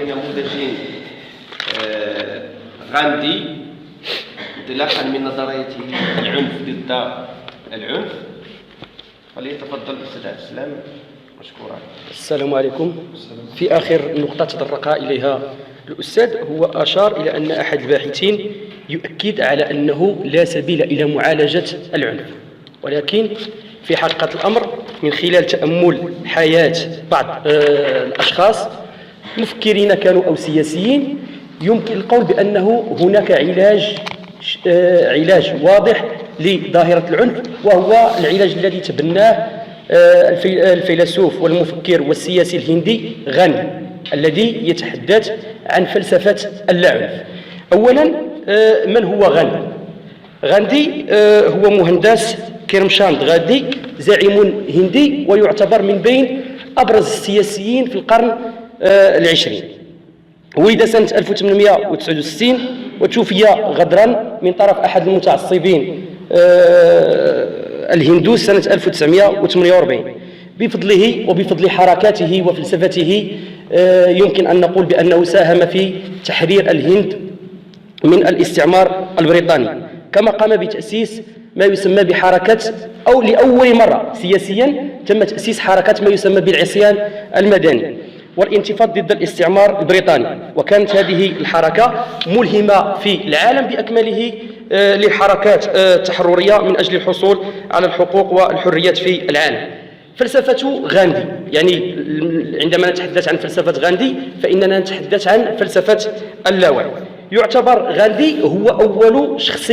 نموذج غاندي انطلاقا من نظرية العنف ضد العنف. فليتفضل الأستاذ عبد السلام مشكورا. السلام عليكم. في آخر نقطة تطرق إليها الأستاذ هو أشار إلى أن أحد الباحثين يؤكد على أنه لا سبيل إلى معالجة العنف، ولكن في حقيقة الأمر من خلال تأمل حياة بعض الأشخاص مفكرين كانوا أو سياسيين يمكن القول بأنه هناك علاج واضح لظاهرة العنف، وهو العلاج الذي تبناه الفيلسوف والمفكر والسياسي الهندي غاندي، الذي يتحدث عن فلسفة اللاعنف. أولا، من هو غاندي؟ غاندي هو مهندس كرمشاند غاندي، زعيم هندي ويعتبر من بين أبرز السياسيين في القرن العشرين. ولد سنة 1869 وتوفي غدرا من طرف أحد المتعصبين الهندوس سنة 1948. بفضله وبفضل حركاته وفلسفته يمكن أن نقول بأنه ساهم في تحرير الهند من الاستعمار البريطاني، كما قام بتأسيس ما يسمى بحركة، أو لأول مرة سياسيا تم تأسيس حركة ما يسمى بالعصيان المدني والانتفاض ضد الاستعمار البريطاني. وكانت هذه الحركة ملهمة في العالم بأكمله للحركات التحررية من أجل الحصول على الحقوق والحريات في العالم. فلسفة غاندي، يعني عندما نتحدث عن فلسفة غاندي فإننا نتحدث عن فلسفة اللاوعي. يعتبر غاندي هو أول شخص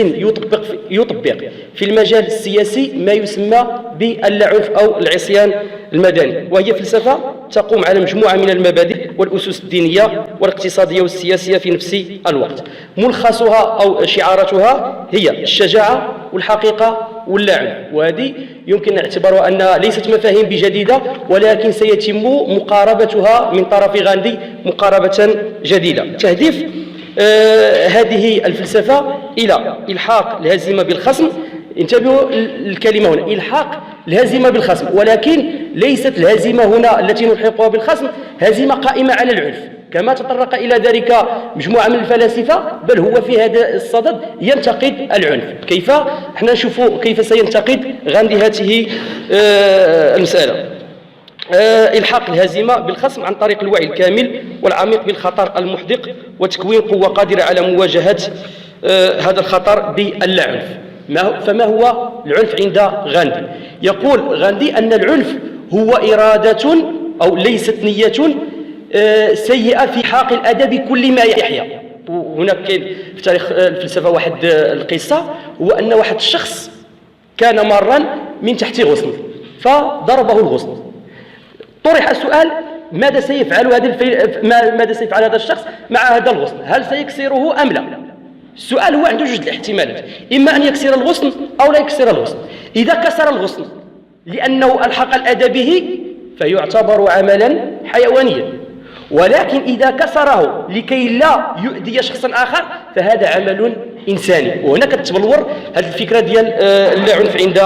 يطبق في المجال السياسي ما يسمى باللاعنف أو العصيان المدني، وهي فلسفة تقوم على مجموعة من المبادئ والأسس الدينية والاقتصادية والسياسية في نفس الوقت. ملخصها أو شعاراتها هي الشجاعة والحقيقة واللاعنف، وهذه يمكن نعتبرها أنها ليست مفاهيم بجديدة، ولكن سيتم مقاربتها من طرف غاندي مقاربة جديدة تهدف هذه الفلسفة إلى إلحاق الهزيمة بالخصم. انتبهوا الكلمة هنا، إلحاق الهزيمة بالخصم، ولكن ليست الهزيمة هنا التي نلحقها بالخصم هزيمة قائمة على العنف كما تطرق إلى ذلك مجموعة من الفلاسفة، بل هو في هذا الصدد ينتقد العنف. كيف؟ احنا نشوف كيف سينتقد غاندي هذه المسألة. إلحاق الهزيمة بالخصم عن طريق الوعي الكامل والعميق بالخطر المحدق وتكوين قوة قادرة على مواجهة هذا الخطر بالعنف. فما هو العنف عند غاندي؟ يقول غاندي أن العنف هو إرادة أو ليست نية سيئة في حق الأدب بكل ما يحيا. هناك كاين في تاريخ الفلسفة واحد القصة، هو أن واحد الشخص كان مارا من تحت غصن فضربه الغصن. طرح السؤال: ماذا سيفعل هذا الشخص مع هذا الغصن؟ هل سيكسره أم لا؟ السؤال هو عنده جوج الاحتمالات، إما أن يكسر الغصن أو لا يكسر الغصن. إذا كسر الغصن لأنه ألحق الأذى به فيعتبر عملا حيوانيا، ولكن إذا كسره لكي لا يؤذي شخصا آخر فهذا عمل إنساني. وهنا كتبلور هذه الفكرة ديال اللاعنف عند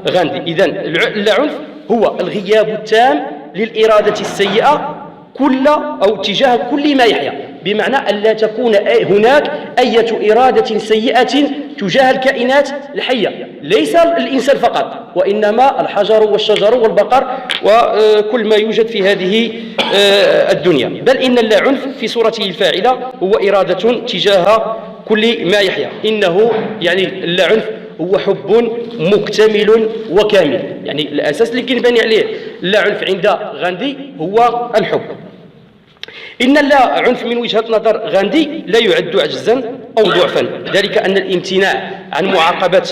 غاندي. إذن اللاعنف هو الغياب التام للإرادة السيئة تجاه كل ما يحيا، بمعنى أن لا تكون هناك أي إرادة سيئة تجاه الكائنات الحية، ليس الإنسان فقط، وإنما الحجر والشجر والبقر وكل ما يوجد في هذه الدنيا. بل إن اللاعنف في صورته الفاعلة هو إرادة تجاه كل ما يحيا. إنه يعني اللاعنف هو حب مكتمل وكامل، يعني الأساس اللي كنبني عليه اللاعنف عند غاندي هو الحب. إن اللاعنف من وجهة نظر غاندي لا يعد عجزا أو ضعفا، ذلك أن الامتناع عن معاقبة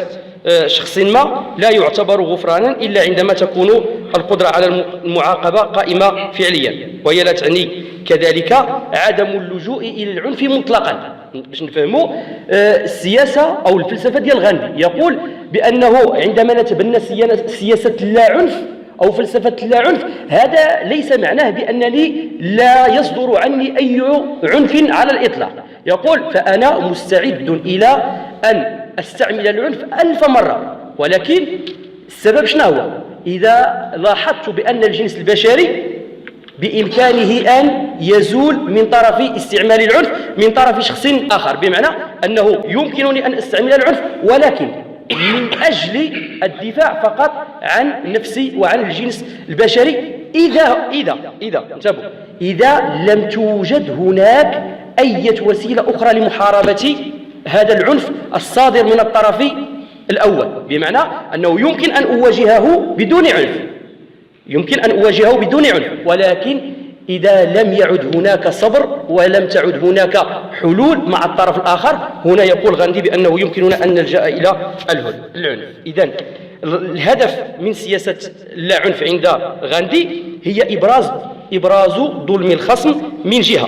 شخص ما لا يعتبر غفرانا إلا عندما تكون القدرة على المعاقبة قائمة فعليا، وهي لا تعني كذلك عدم اللجوء إلى العنف مطلقا. باش نفهموا السياسة أو الفلسفة ديال غاندي، يقول بأنه عندما نتبنى سياسة اللاعنف أو فلسفة اللاعنف، هذا ليس معناه بأنني لا يصدر عني أي عنف على الإطلاق. يقول: فأنا مستعد إلى أن أستعمل العنف 1000 مرة، ولكن السبب شنو هو؟ إذا لاحظت بأن الجنس البشري بإمكانه أن يزول من طرف استعمال العنف من طرف شخص آخر، بمعنى أنه يمكنني أن أستعمل العنف ولكن من أجل الدفاع فقط عن نفسي وعن الجنس البشري إذا لم توجد هناك أي وسيلة أخرى لمحاربة هذا العنف الصادر من الطرف الأول، بمعنى أنه يمكن أن أواجهه بدون عنف، ولكن إذا لم يعد هناك صبر ولم تعد هناك حلول مع الطرف الآخر، هنا يقول غاندي بأنه يمكننا أن نلجأ إلى العنف. إذن الهدف من سياسة اللا عنف عند غاندي هي إبراز ظلم الخصم من جهة،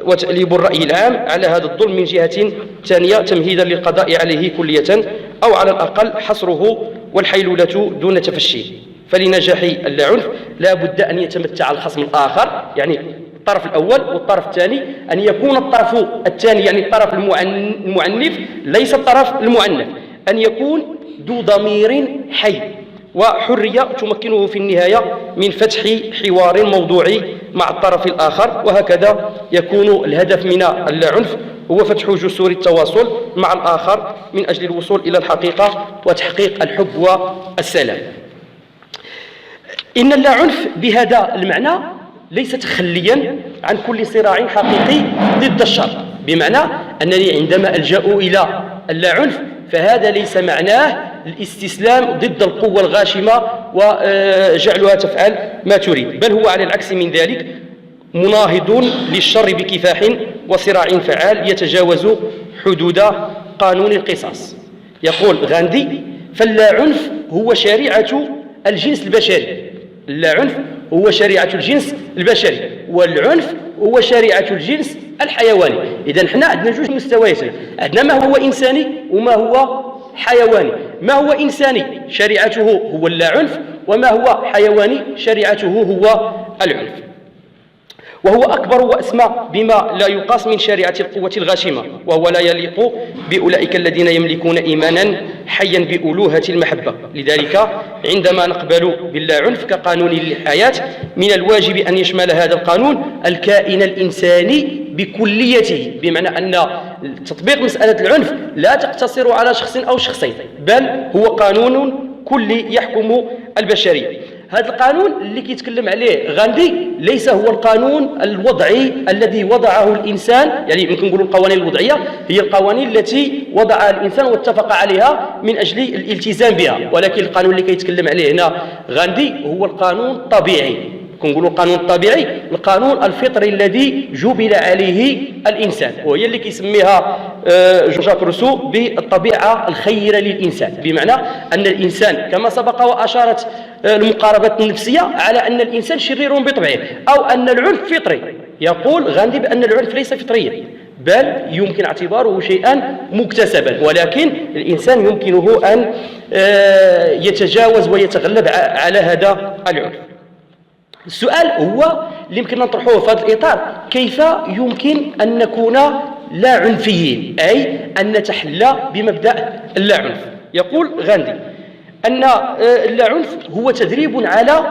وتأليب الرأي العام على هذا الظلم من جهة ثانية، تمهيدا للقضاء عليه كلية أو على الأقل حصره والحيلولة دون تفشيه. فلنجاح اللاعنف لا بد أن يتمتع الخصم الآخر، يعني الطرف الأول والطرف الثاني، أن يكون الطرف الثاني يعني الطرف المعنف ليس الطرف المعنف، أن يكون ذو ضمير حي وحرية تمكنه في النهاية من فتح حوار موضوعي مع الطرف الآخر، وهكذا يكون الهدف من اللاعنف هو فتح جسور التواصل مع الآخر من أجل الوصول إلى الحقيقة وتحقيق الحب والسلام. إن اللاعنف بهذا المعنى ليس تخليا عن كل صراع حقيقي ضد الشر، بمعنى أنني عندما ألجأ إلى اللاعنف فهذا ليس معناه الاستسلام ضد القوة الغاشمة وجعلها تفعل ما تريد، بل هو على العكس من ذلك مناهض للشر بكفاح وصراع فعال يتجاوز حدود قانون القصاص. يقول غاندي: فاللاعنف هو شريعة الجنس البشري، اللاعنف هو شريعة الجنس البشري، والعنف هو شريعة الجنس الحيواني. إذن احنا عندنا جوج مستويات، عندنا ما هو إنساني وما هو حيواني. ما هو إنساني شريعته هو اللاعنف، وما هو حيواني شريعته هو العنف، وهو أكبر وأسمى بما لا يقاس من شريعة القوة الغاشمة، وهو لا يليق بأولئك الذين يملكون إيمانا حيا بألوهة المحبة. لذلك عندما نقبل باللاعنف كقانون للحياة من الواجب أن يشمل هذا القانون الكائن الإنساني بكليته، بمعنى أن تطبيق مسألة العنف لا تقتصر على شخص أو شخصين، بل هو قانون كلي يحكم البشرية. هذا القانون اللي كيتكلم عليه غاندي ليس هو القانون الوضعي الذي وضعه الإنسان، يعني يمكن نقول القوانين الوضعية هي القوانين التي وضعها الإنسان واتفق عليها من أجل الالتزام بها، ولكن القانون اللي كيتكلم عليه هنا غاندي هو القانون الطبيعي. كنقولوا القانون الطبيعي القانون الفطري الذي جبل عليه الإنسان، وهي اللي كيسميها جون جاك روسو بالطبيعة الخيرة للإنسان، بمعنى أن الإنسان كما سبق وأشارت المقاربة النفسية على أن الإنسان شرير بطبعه أو أن العنف فطري. يقول غاندي بأن العنف ليس فطريا، بل يمكن اعتباره شيئا مكتسبا، ولكن الإنسان يمكنه أن يتجاوز ويتغلب على هذا العنف. السؤال هو اللي يمكن نطرحه في هذا الإطار: كيف يمكن أن نكون لا عنفيين، أي أن نتحلى بمبدأ اللا عنف؟ يقول غاندي أن اللا عنف هو تدريب على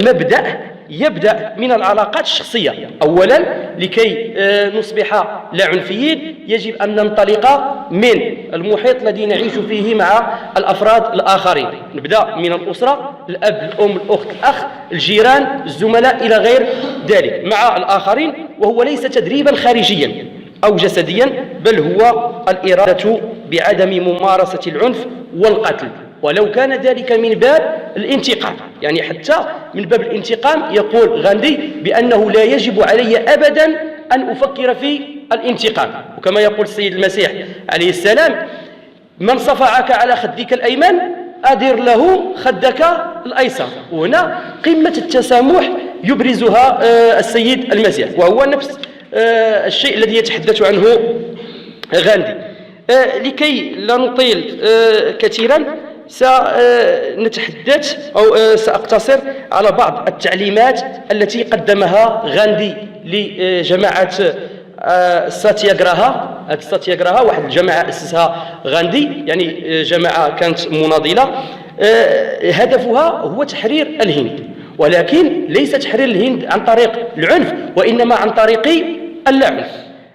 مبدأ يبدأ من العلاقات الشخصية. أولا لكي نصبح لا عنفيين يجب أن ننطلق من المحيط الذي نعيش فيه مع الأفراد الآخرين، نبدأ من الأسرة، الأب، الأم، الأخت، الأخ، الجيران، الزملاء إلى غير ذلك مع الآخرين، وهو ليس تدريبا خارجيا أو جسديا، بل هو الإرادة بعدم ممارسة العنف والقتل، ولو كان ذلك من باب الانتقام، يعني حتى من باب الانتقام. يقول غاندي بأنه لا يجب علي أبدا أن أفكر في الانتقام، وكما يقول السيد المسيح عليه السلام: من صفعك على خدك الأيمن أدر له خدك الأيسر. وهنا قمة التسامح يبرزها السيد المسيح، وهو نفس الشيء الذي يتحدث عنه غاندي. لكي لا نطيل كثيرا سنتحدث أو سأقتصر على بعض التعليمات التي قدمها غاندي لجماعة الساتياغراها. الساتياغراها واحد الجماعة أسسها غاندي، يعني جماعة كانت مناضلة، هدفها هو تحرير الهند، ولكن ليس تحرير الهند عن طريق العنف وإنما عن طريق اللاعنف.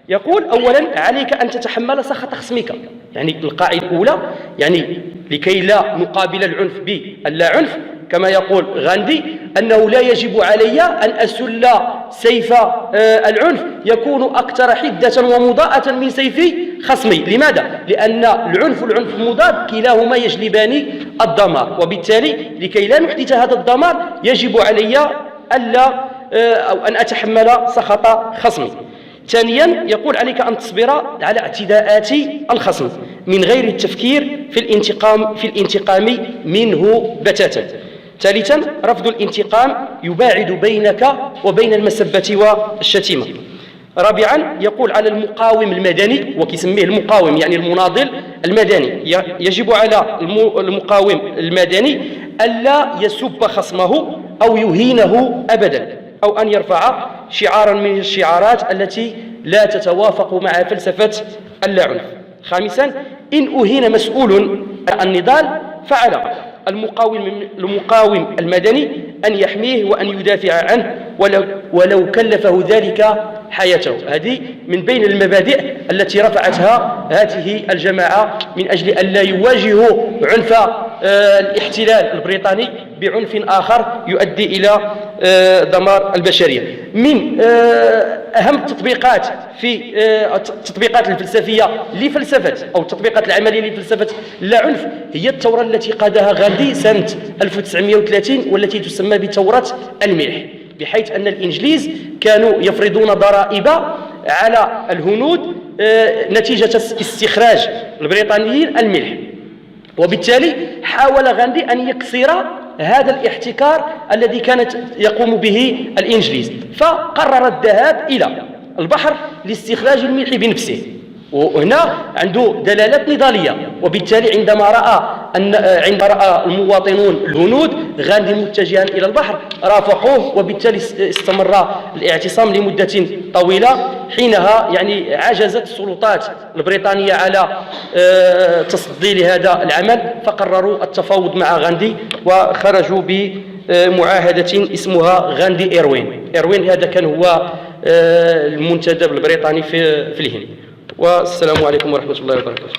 يقول أولا عليك أن تتحمل سخط خصمك، يعني القاعدة الأولى يعني لكي لا نقابل العنف باللاعنف كما يقول غاندي أنه لا يجب علي أن أسل سيف العنف يكون أكثر حدة ومضاءة من سيف خصمي. لماذا؟ لأن العنف والعنف المضاد كلاهما يجلبان الدمار، وبالتالي لكي لا نحدث هذا الدمار يجب علي أو أن أتحمل سخط خصمي. ثانيا يقول عليك أن تصبر على اعتداءات الخصم من غير التفكير في الانتقام منه بتاتا. ثالثا رفض الانتقام يباعد بينك وبين المسبة والشتيمة. رابعا يقول على المقاوم المدني، وكيسميه المقاوم يعني المناضل المدني، يجب على المقاوم المدني ألا يسب خصمه أو يهينه أبدا، أو أن يرفع شعارا من الشعارات التي لا تتوافق مع فلسفة اللاعنف. خامسا إن أهين مسؤول النضال فعلى المقاوم المدني أن يحميه وأن يدافع عنه ولو كلفه ذلك حياته. هذه من بين المبادئ التي رفعتها هذه الجماعة من أجل أن لا يواجهوا عنف الاحتلال البريطاني بعنف آخر يؤدي إلى دمار البشرية. من أهم التطبيقات في التطبيقات الفلسفية لفلسفة أو التطبيقات العملية لفلسفة اللاعنف هي الثورة التي قادها غاندي سنة 1930 والتي تسمى بثورة الملح، بحيث أن الإنجليز كانوا يفرضون ضرائب على الهنود نتيجة استخراج البريطانيين الملح، وبالتالي حاول غاندي أن يكسر هذا الاحتكار الذي كانت يقوم به الإنجليز، فقرر الذهاب إلى البحر لاستخراج الملح بنفسه. وهنا عنده دلالات نضالية، وبالتالي عندما رأى المواطنون الهنود غاندي متجها إلى البحر رافقوه، وبالتالي استمر الاعتصام لمدة طويلة. حينها يعني عجزت السلطات البريطانية على تصدي لهذا العمل، فقرروا التفاوض مع غاندي وخرجوا بمعاهدة اسمها غاندي إيروين. هذا كان هو المنتدب البريطاني في الهند. والسلام عليكم ورحمة الله وبركاته.